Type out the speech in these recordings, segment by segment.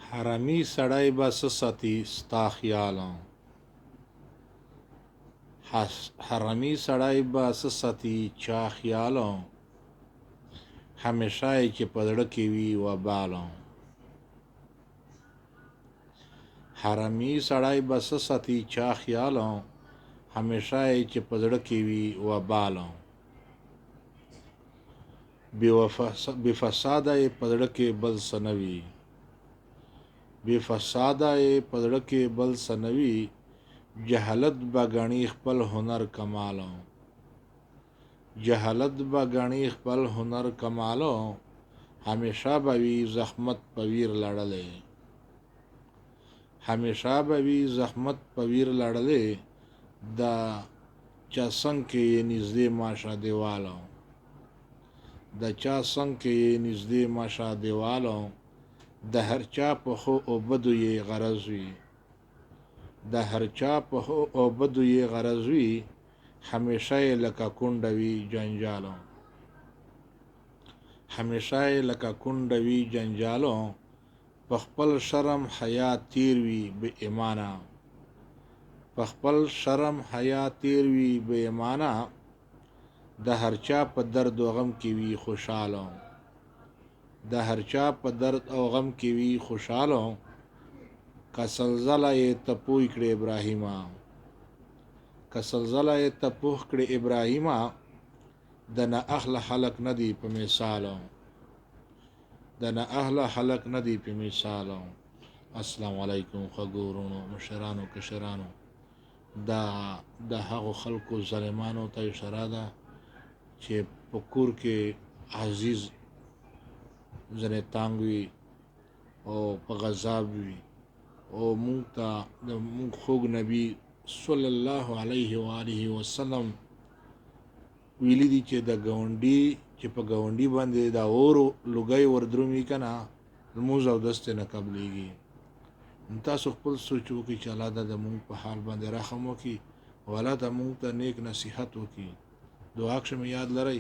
حرمي سړی به څه ساتي ستا خیاله حرمي سړی به څه ساتي چا خیاله همیشه یې چې په زړه کې وي وباله حرمي سړی به څه ساتي چا خیاله همیشه یې چې په زړه کې وي وباله بې فساده یې په زړه کې بل څه نه وي بې فساده یې په زړه کې بل څه نه وي جهالت به ګڼي خپل هنر کماله جهالت به ګڼي خپل هنر کماله همیشه به وي زحمت په ویر لړلی همیشه به وي زحمت په ویر لړلی د چا څنګ کې یې نږدې ماشه دیواله د چا څنګ کې یې نږدې ماشه دیواله د هر چا په ښو او بدو یې غرض وي د هر چا په ښو او بدو یې غرض وي همیشه یې لکه کونډه وي جنجالو همیشه یې لکه کونډه وي جنجالو په خپل شرم حیا تیر وي بې ایمانه په خپل شرم حیا تیر وي بې ایمانه د هر چا په درد و غم کې وي خوشاله د هر چا په درد او غم کې وي خوشاله که سلزله یې تپوی کړې ابراهیمه که سلزله یې تپوح کړې ابراهیمه د نه اهله خلق نه دی په مثالو د نه اهله خلق نه دی په مثالو السلام علیکم خوږو وروڼو مشرانو کشرانو دا د هغو خلکو ظالمانو ته اشاره ده چې په کور کې عزیز ځنې تانګ وي او په غضب وي او مونږ ته د مونږ خوږ نبی صلی الله علیه و آله وسلم ویلي دي چې د ګاونډي چې په ګاونډي باندې دا اور لوګی وردرومي که نه لمونځ اودس ترې نه قبلېږي تاسو خپل سوچ وکړئ چې الله د مونږ په حال باندې رحم وکړي او الله ته مونږ ته نیک نصیحت وکړي دعا کښې مې یاد لرئ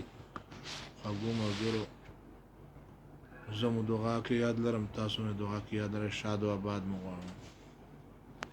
خوږو ملګرو زه مو دعا کې یاد لرم تاسو مې دعا کې یاد لرئ شاد و آباد مو غواړم